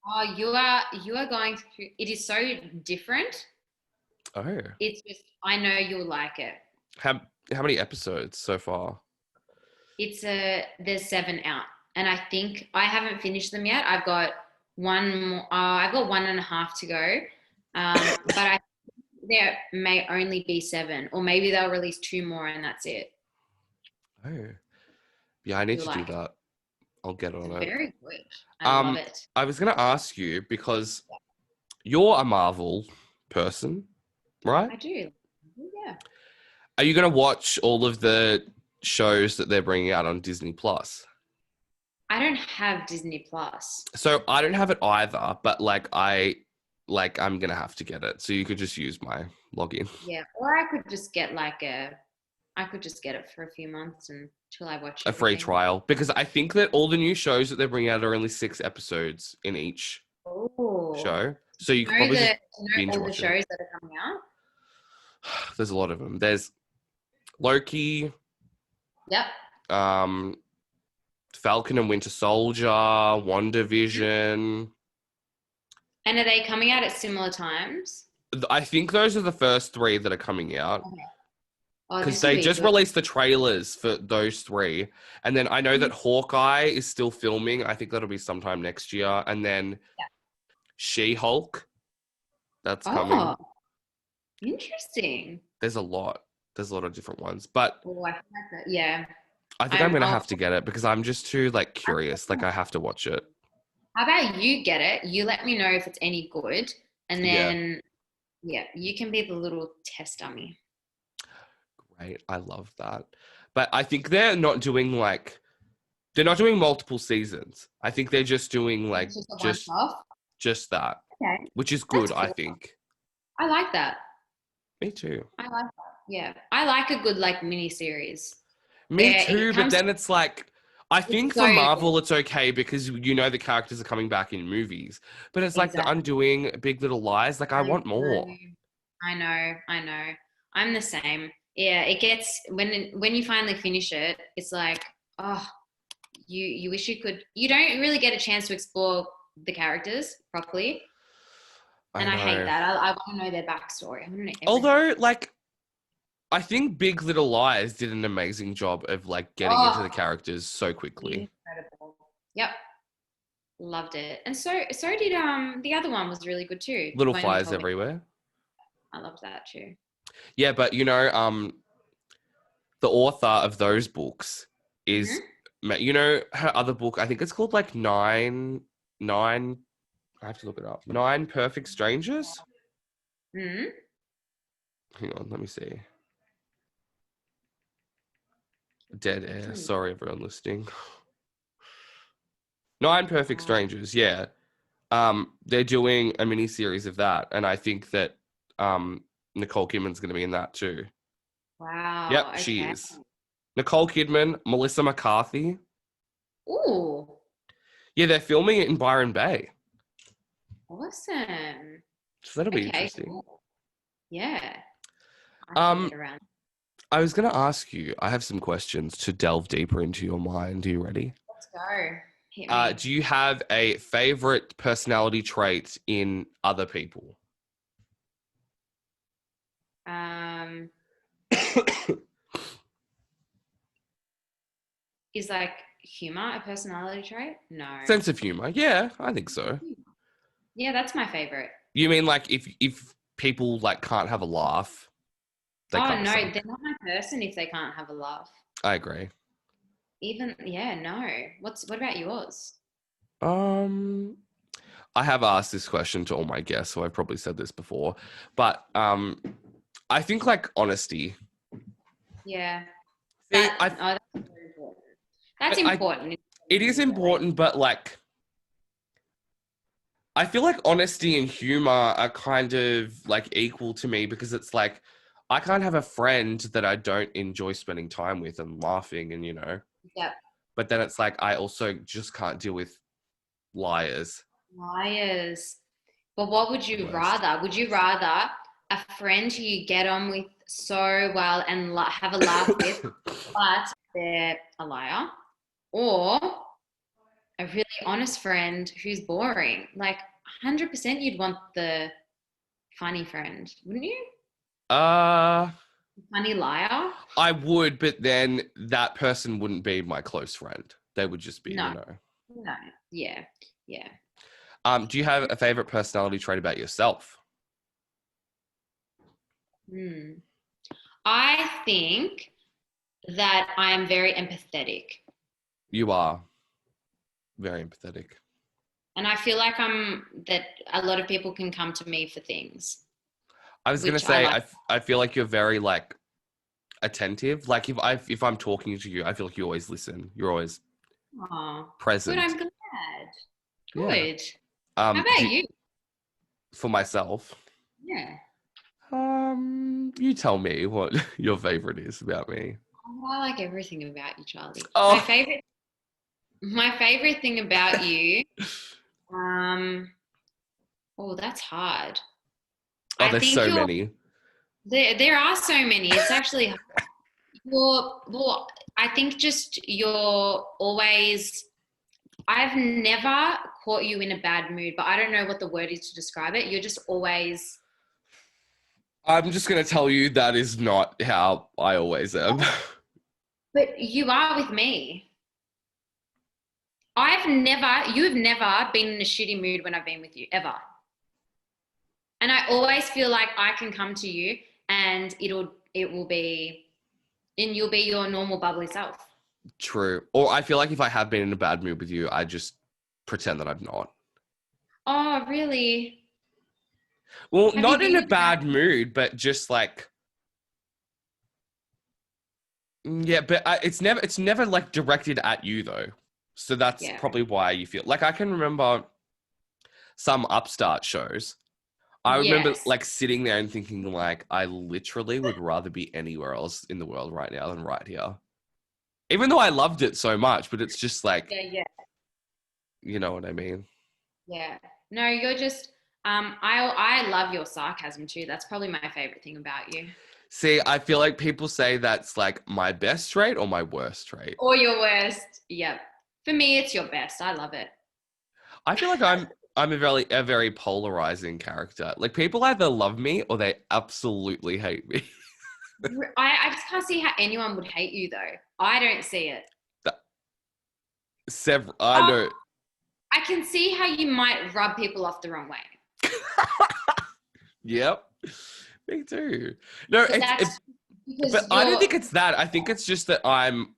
Oh, you are going to. It is so different. Oh. It's just, I know you'll like it. How many episodes so far? There's 7 out, and I think I haven't finished them yet. I've got one more. I've got 1.5 to go, but I think there may only be 7, or maybe they'll release 2 more, and that's it. Oh, yeah, I need to do that. I'll get on it. Very good. I love it. I was going to ask you, because you're a Marvel person, right? I do. Yeah. Are you going to watch all of the shows that they're bringing out on Disney Plus? I don't have Disney Plus. So I don't have it either, but I'm going to have to get it. So you could just use my login. Yeah. Or I could just get like a I could just get it for a few months until I watch A free everything. trial, because I think that all the new shows that they're bringing out are only 6 episodes in each Oh, show, so you could know probably just binge all the watch it. shows that are coming out? There's a lot of them. There's Loki, Yep. Falcon and Winter Soldier, WandaVision. And are they coming out at similar times? I think those are the first 3 that are coming out, Okay. Oh, because this will they be just good. released the trailers for those 3. And then I know that Hawkeye is still filming. I think that'll be sometime next year. And then She-Hulk, that's coming. Oh, interesting. There's a lot. There's a lot of different ones. But Oh, I feel like that. Yeah. I think I'm going to I'll, have to get it because I'm just too curious. I have to watch it. how about you get it? You let me know if it's any good. And then, you can be the little test dummy. Great. I love that. But I think they're not doing they're not doing multiple seasons. I think they're just doing just that, Okay. which is good, Cool. I think. I like that. Me too. I like that. Yeah. I like a good mini series. Me too, but then it's I think for Marvel it's okay because the characters are coming back in movies. But it's the Undoing, Big Little Lies. I want more. I know. I'm the same. Yeah, it gets when you finally finish it, it's you wish you don't really get a chance to explore the characters properly. I hate that. I want to know their backstory. I want to know everything. Although, I think Big Little Lies did an amazing job of getting into the characters so quickly. Incredible. Yep. Loved it. And so did the other one was really good too. Little Fires Everywhere. I loved that too. Yeah, but the author of those books is her other book, I think it's called Nine I have to look it up. 9 Perfect Strangers? Mm-hmm. Hang on, let me see. Dead air. Sorry, everyone listening. 9 Perfect Strangers, yeah. They're doing a mini series of that, and I think that Nicole Kidman's going to be in that too. Wow. Yep, okay. she is. Nicole Kidman, Melissa McCarthy. Ooh. Yeah, they're filming it in Byron Bay. Awesome. So that'll be interesting. Cool. Yeah. I was going to ask you, I have some questions to delve deeper into your mind. Are you ready? Let's go. Hit me. Do you have a favorite personality trait in other people? Is humor a personality trait? No. Sense of humor. Yeah, I think so. Yeah, that's my favorite. You mean if people can't have a laugh? No, they're not my person if they can't have a laugh. I agree. No. What about yours? I have asked this question to all my guests, so I've probably said this before, but I think honesty. Yeah. That's very important. That's important. It is important, but I feel honesty and humor are kind of equal to me, because it's I can't have a friend that I don't enjoy spending time with and laughing and Yep. But then it's I also just can't deal with liars. But what would you rather? Would you rather a friend who you get on with so well and have a laugh with, but they're a liar, or a really honest friend who's boring? 100% you'd want the funny friend, wouldn't you? Funny liar? I would, but then that person wouldn't be my close friend. They would just be, No. Yeah. Do you have a favorite personality trait about yourself? I think that I am very empathetic. You are very empathetic. And I feel that a lot of people can come to me for things. I was going to say, I feel like you're very attentive. If I'm talking to you, I feel like you always listen. You're always present. Good, I'm glad. Good. Yeah. How about you? For myself? Yeah. You tell me what your favorite is about me. Oh, I like everything about you, Charlie. My Oh, favorite, my favorite thing about you, um, oh, that's hard. oh, I there's think so you're many. there are so many. It's actually well, I think just you're always I've never caught you in a bad mood, but I don't know what the word is to describe it. You're just always, I'm just gonna tell you that is not how I always am. but you are with me. You've never been in a shitty mood when I've been with you, ever. And I always feel like I can come to you and it will be, and you'll be your normal bubbly self. True. Or I feel like if I have been in a bad mood with you, I just pretend that I'm not. Oh, really? Well, Have you not in been a in a bad? bad mood, but just like yeah, but it's never like directed at you though. So that's Yeah. probably why you feel like I can remember some upstart shows. I remember Yes. like sitting there and thinking like I literally would rather be anywhere else in the world right now than right here. Even though I loved it so much, but it's just like, Yeah, yeah, you know what I mean? yeah. No, you're just I love your sarcasm too. That's probably my favorite thing about you. See, I feel like people say that's like my best trait or my worst trait. Or your worst. Yep. For me, it's your best. I love it. I feel like I'm a very polarizing character. Like people either love me or they absolutely hate me. I just can't see how anyone would hate you though. I don't see it. That- Several, I Oh, know. I can see how you might rub people off the wrong way. Yep, me too. No, But that's but because I don't you're think it's that. I think it's just that I'm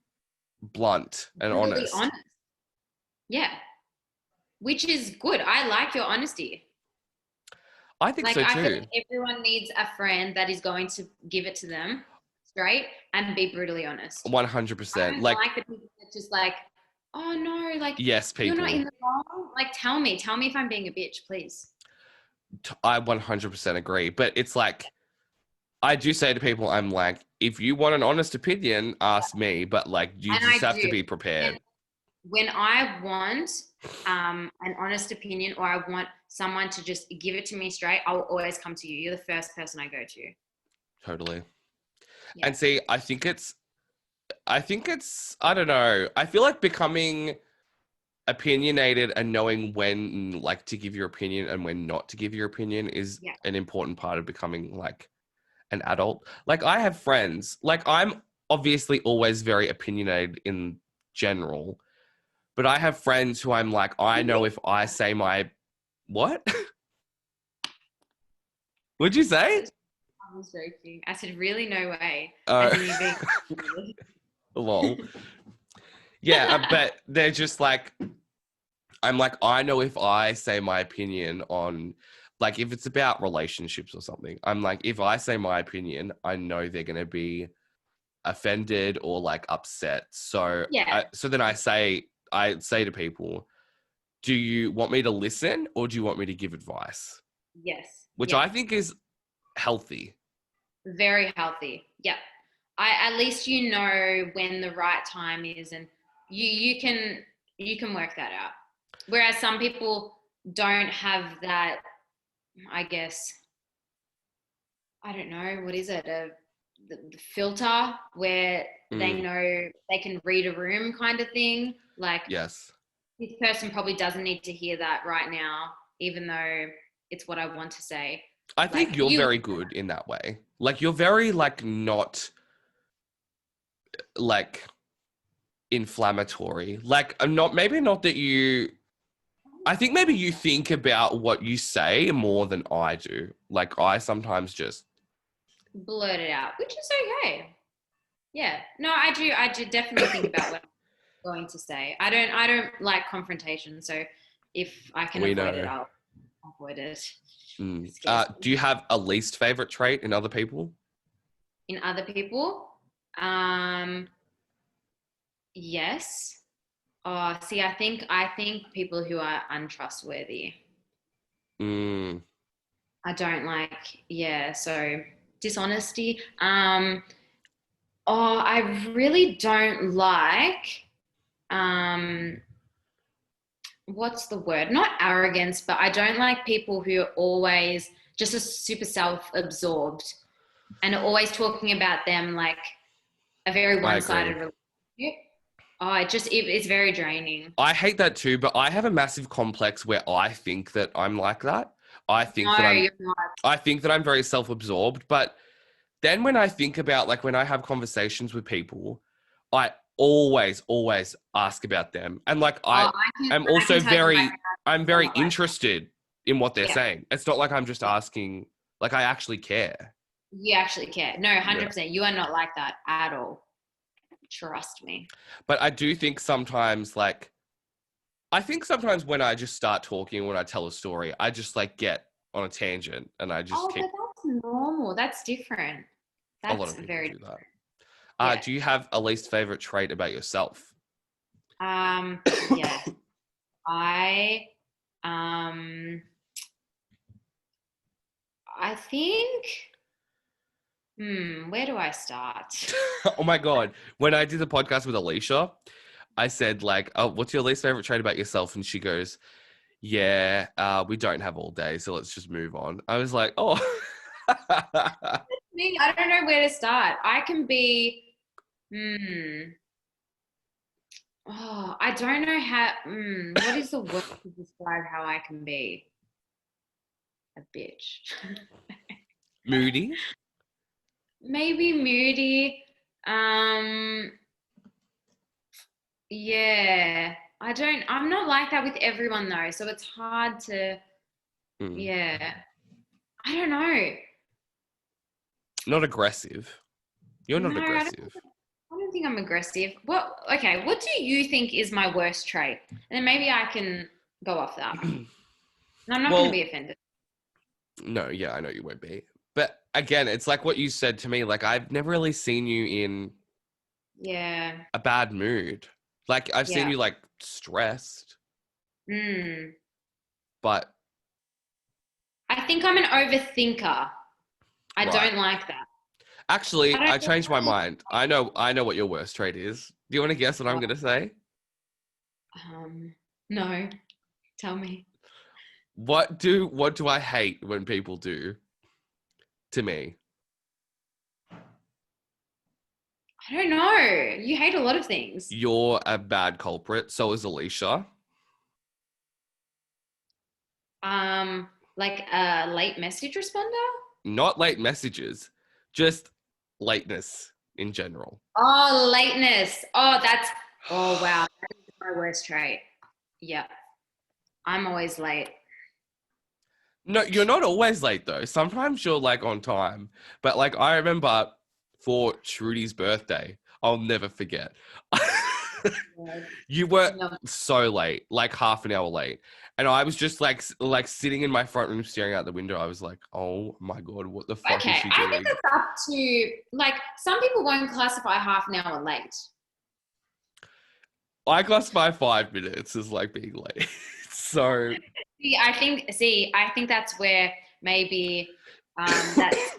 blunt and brutally honest. honest. Yeah. Which is good. I like your honesty. I think Like so I feel too. like everyone needs a friend that is going to give it to them straight and be brutally honest. I 100%. don't Like, like the people that just like, oh no, like yes, you're not in people. the wrong. Like tell me if I'm being a bitch, please. I 100% agree. But it's like, I do say to people, I'm like, if you want an honest opinion, ask me. But like, you And just I have to do. be prepared. When I want an honest opinion or I want someone to just give it to me straight, I'll always come to you. You're the first person I go to. Totally. Yeah. And see, I think it's, I don't know. I feel like becoming opinionated and knowing when like to give your opinion and when not to give your opinion is Yeah. an important part of becoming like an adult. Like I have friends, like I'm obviously always very opinionated in general, but I have friends who I'm like, I know if I say my what? Would you say? I was joking. I said, really, no way. Uh, As in you being. lol. Yeah, but they're just like, I'm like, I know if I say my opinion on, like, if it's about relationships or something, I'm like, if I say my opinion, I know they're going to be offended or like upset. So, Yeah. so then I say to people, do you want me to listen or do you want me to give advice? Yes. Which Yeah. I think is healthy. Very healthy. Yeah. At least you know when the right time is and you can work that out. Whereas some people don't have that, I guess, I don't know, what is it? The filter where they Mm, know they can read a room kind of thing. Like yes. this person probably doesn't need to hear that right now, even though it's what I want to say. I think Like you're you, very good in that way. Like, you're very, like, not, like, inflammatory. Like, I'm not, maybe not that you, I think maybe you think about what you say more than I do. Like, I sometimes just, blurt it out, which is okay. Yeah. No, I do definitely think about what I'm going to say. I don't like confrontation, so if I can we avoid it, know. I'll avoid it. Mm. It scares Do me. you have a least favorite trait in other people? In other people, um, yes. Oh, see, I think people who are untrustworthy. Mm. I don't like, yeah, so dishonesty. I really don't like, um, what's the word? Not arrogance, but I don't like people who are always just a super self-absorbed and are always talking about them like a very I one-sided agree. relationship. It's very draining. I hate that too, but I have a massive complex where I think that I'm like that. I think that No, I'm you're not. I think that I'm very self-absorbed, but then when I think about like when I have conversations with people, I always ask about them. And like Oh, I am I can also tell you right very I'm now, I'm very not like that. interested in what they're Yeah, saying. It's not like I'm just yeah. asking, like I actually care. You actually care. No, Yeah. 100%. You are not like that at all. Trust me. But I do think sometimes like I think sometimes when I just start talking, when I tell a story, I just like get on a tangent and I just Oh, but keep that's normal. That's different. a lot That's of people very do that. yeah. Do you have a least favorite trait about yourself? Yes. I um I think where do I start? Oh my God. When I did the podcast with Alicia, I said like, "Oh, what's your least favorite trait about yourself?" And she goes, "Yeah, we don't have all day, so let's just move on." I was like, "Oh." Me, I don't know where to start. I can be I don't know how what is the word to describe how I can be a bitch? Moody? Maybe moody. Um Yeah, I'm not like that with everyone though, so it's hard to, Mm. yeah, I don't know. Not aggressive. You're not No, aggressive. I don't think I'm aggressive. Okay, what do you think is my worst trait? And then maybe I can go off that. And I'm not going to be Well, offended. no, yeah, I know you won't be. But again, it's like what you said to me. Like, I've never really seen you in Yeah, a bad mood. Like, I've seen yeah. you like stressed, Mm. but I think I'm an overthinker. I right. don't like that. I Actually, don't I changed my mind. I know what your worst trait is. Do you want to guess what I'm know. gonna say? No, tell me. What do I hate when people do to me? I don't know. You hate a lot of things. You're a bad culprit. So is Alicia. Like a late message responder? Not late messages, just lateness in general. Oh, lateness. Oh, wow. That is my worst trait. Yeah. I'm always late. No, you're not always late though. Sometimes you're like on time. But like I remember for Trudy's birthday, I'll never forget. Yeah. You were No. so late, like half an hour late. And I was just like sitting in my front room staring out the window. I was like, "Oh my God, what the fuck is Okay. she I think doing?" it's up to, like, some people won't classify half an hour late. I classify 5 minutes as like being late. So, I think that's where maybe that's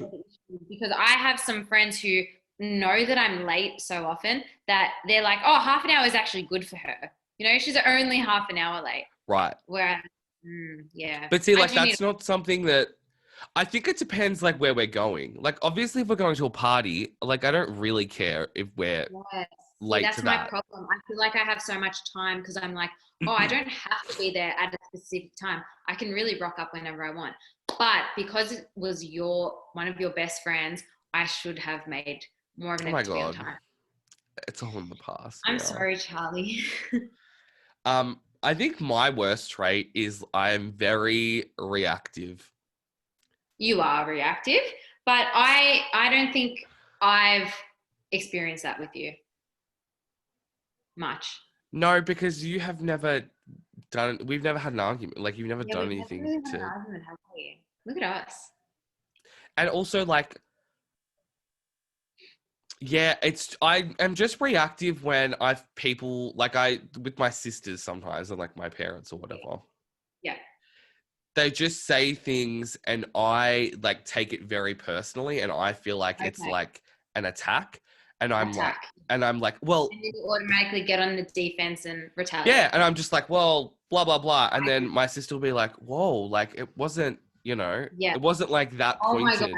because I have some friends who know that I'm late so often that they're like, oh, half an hour is actually good for her. You know, she's only half an hour late. right. Whereas, yeah, But see, I like do need. that's not something that I think it depends like where we're going. Like obviously if we're going to a party, like I don't really care if we're Yes. See, late to that's my that. problem. I feel like I have so much time because I'm like, oh, I don't have to be there at a specific time. I can really rock up whenever I want. But because it was one of your best friends, I should have made more of an Oh my effort to be on God. time. It's all in the past I'm now. sorry, Charlie. I think my worst trait is I am very reactive. You are reactive, but I don't think I've experienced that with you much. No, because you have never we've never had an argument. Like you've never Yeah, done we've never anything really had an to, argument, have we? Look at us. and also like, yeah, I am just reactive when I've people like I with my sisters sometimes and like my parents or whatever. Yeah. they just say things and I like take it very personally and I feel like it's Okay. like an attack and I'm like Attack. well, And you automatically get on the defense and yeah, retaliate. and I'm just like, well, blah blah blah, and then my sister will be like, whoa, like it wasn't, Yeah. it wasn't like that Oh my God. pointed.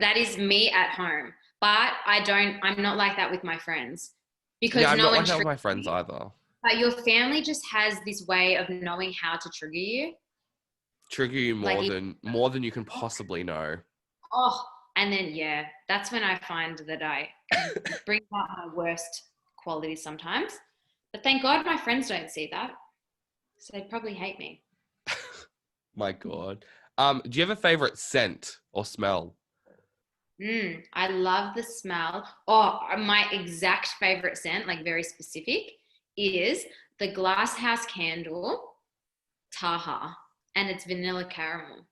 That is me at home. But I'm not like that with my friends Yeah, because I'm no not one like that with triggers my friends you. either. But your family just has this way of knowing how to trigger you. Trigger you Like, more than you can possibly know. oh, and then yeah, that's when I find that I can bring out my worst qualities sometimes. But thank God my friends don't see that, so they'd probably hate me. My God. Do you have a favorite scent or smell? I love the smell. Oh, my exact favorite scent, like very specific, is the Glass House candle Taha, and it's vanilla caramel.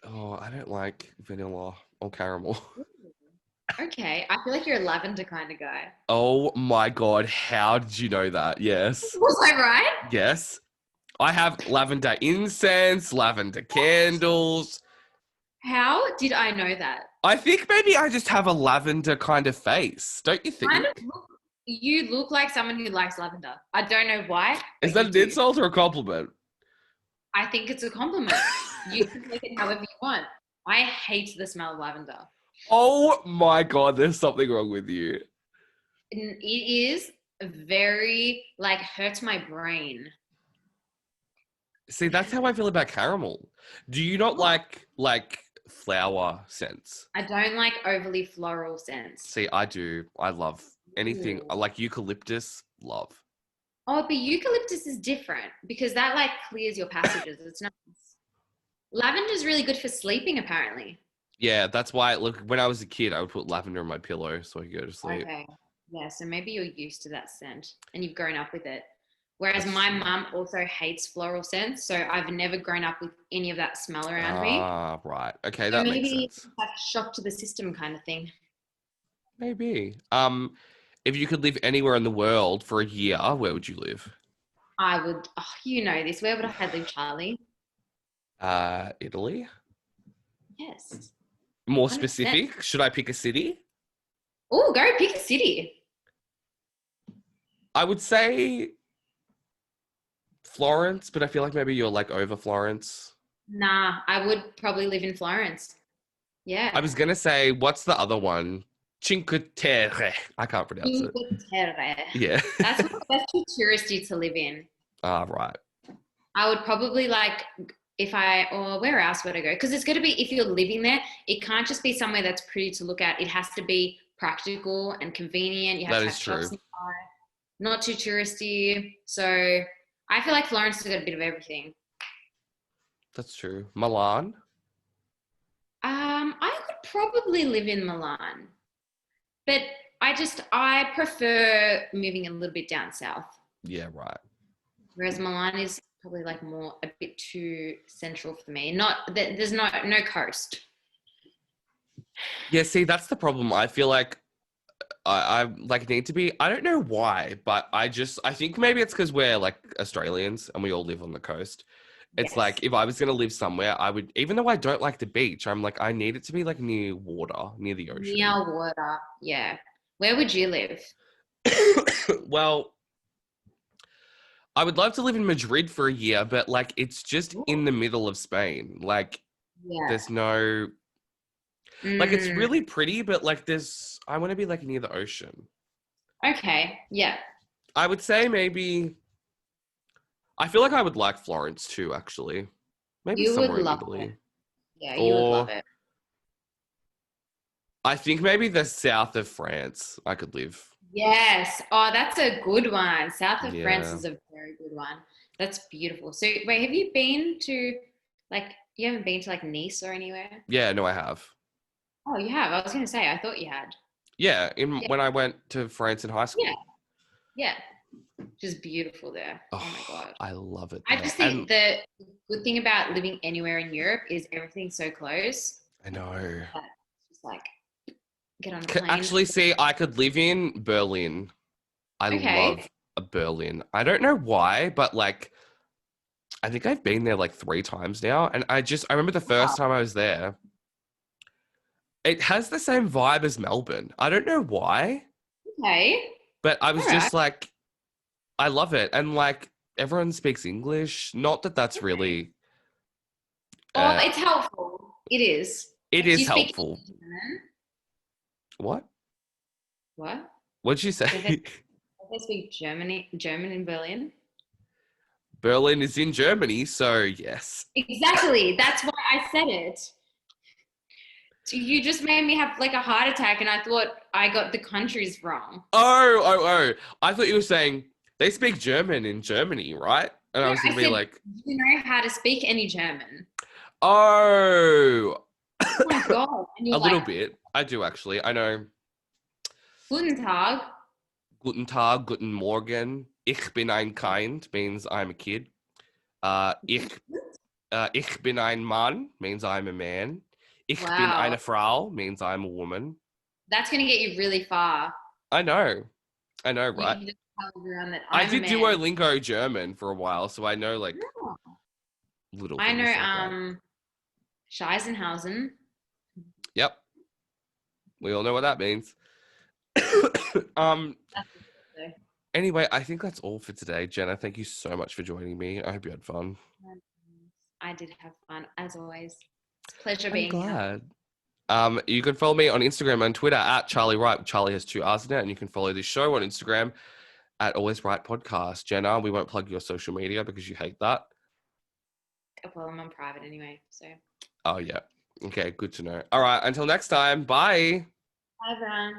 Oh, I don't like vanilla or caramel. Okay, I feel like you're a lavender kind of guy. Oh my God, how did you know that? Yes. Was I right? Yes. I have lavender incense, lavender candles. How did I know that? I think maybe I just have a lavender kind of face, don't you Kind of think? you look like someone who likes lavender. I don't know why, Is but that you an do. insult or a compliment? I think it's a compliment. You can take it however you want. I hate the smell of lavender. Oh my God, there's something wrong with you. And it is very like hurts my brain. See, that's how I feel about caramel. Do you not Oh, like flower scents? I don't like overly floral scents. See, I do. I love anything Ooh. like eucalyptus, love. Oh, but eucalyptus is different because that like clears your passages. It's nice. Lavender is really good for sleeping, apparently. Yeah, that's why look when I was a kid, I would put lavender on my pillow so I could go to sleep. Okay. Yeah, so maybe you're used to that scent and you've grown up with it. Whereas That's my true. mum also hates floral scents, so I've never grown up with any of that smell around me. Ah, right. Okay, So that makes maybe sense. it's like a shock to the system kind of thing. Maybe. If you could live anywhere in the world for a year, where would you live? I would, oh, you know this. Where would I live, Charlie? Italy. Yes, More 100%. specific, should I pick a city? Oh, go pick a city. I would say Florence, but I feel like maybe you're like over Florence. Nah, I would probably live in Florence. I Yeah. was gonna say, what's the other one? Cinque Terre. I can't pronounce it. Cinque Terre. Yeah. That's too touristy to live in. Ah, right. I would probably like if I or where else would I go? Because it's going to be if you're living there, it can't just be somewhere that's pretty to look at. It has to be practical and convenient. You have That to is have shops true. nearby, not too touristy. So I feel like Florence has got a bit of everything. That's true. Milan. I could probably live in Milan, but I prefer moving a little bit down south. Yeah, right. Whereas Milan is probably like more a bit too central for me. Not that there's no coast. Yeah, see, that's the problem. I feel like I like need to be. I don't know why, but I think maybe it's because we're like Australians and we all live on the coast. It's like Yes. if I was gonna live somewhere, I would, even though I don't like the beach, I'm like I need it to be like near water, near the ocean. Near water. Yeah. Where would you live? Well, I would love to live in Madrid for a year, but like it's just in Ooh. the middle of Spain. Like Yeah. there's no like it's Mm, really pretty, but like I want to be like near the ocean. okay. Yeah. I would say maybe I feel like I would like Florence too, actually. Maybe You would somewhere in love it. Italy. Yeah, you would love Or it. I think maybe the south of France I could live. Yes. Oh, that's a good one. South of France Yeah. is a very good one. That's beautiful. So wait, have you been to like you haven't been to like Nice or anywhere? Yeah, no, I have. Oh, you have. I was gonna say, I thought you had. Yeah, in Yeah. when I went to France in high Yeah. school. Yeah. Just beautiful there. Oh my Oh, God. I love it I there. just think And the good thing about living anywhere in Europe is everything's so close I know. that it's just like get on a plane. Actually, see, I could live in Berlin. I Okay. love Berlin. I don't know why, but like I think I've been there like 3 times now. And I remember the first time I was there, it has the same vibe as Melbourne. I don't know why, Okay. but I All was right. just like, I love it. And like everyone speaks English. Not that that's really, Oh, uh, it's helpful. It is. it Do is you speak helpful. German? What? What? What'd you Do they, say? do they speak German in Berlin? Berlin is in Germany, so yes. Exactly. That's why I said it. So you just made me have like a heart attack, and I thought I got the countries wrong. Oh. I thought you were saying they speak German in Germany, right? And I No, was going I to be said, like, do you know how to speak any German? oh, Oh my God. And a you're like, little bit. I do actually. I know. Guten Tag. Guten Tag, guten Morgen. Ich bin ein Kind means I'm a kid. Ich bin ein Mann means I'm a man. Ich bin Wow. eine Frau means I'm a woman. That's going to get you really far. I know. I know, You right? can just tell everyone that I I'm a did man. Duolingo German for a while, so I know like Oh. little I things like that. know Scheisenhausen. Yep. We all know what that means. um That's good. anyway, I think that's all for today. Genna, thank you so much for joining me. I hope you had fun. I did have fun, as always. It's a pleasure I'm being here. glad. You can follow me on Instagram and Twitter at Charlie Wright. Charlie has 2 R's in it, and you can follow this show on Instagram at Always Right Podcast. Genna, we won't plug your social media because you hate that. Well, I'm on private anyway, so. Oh yeah. Okay, good to know. All right, until next time. Bye. Bye, everyone.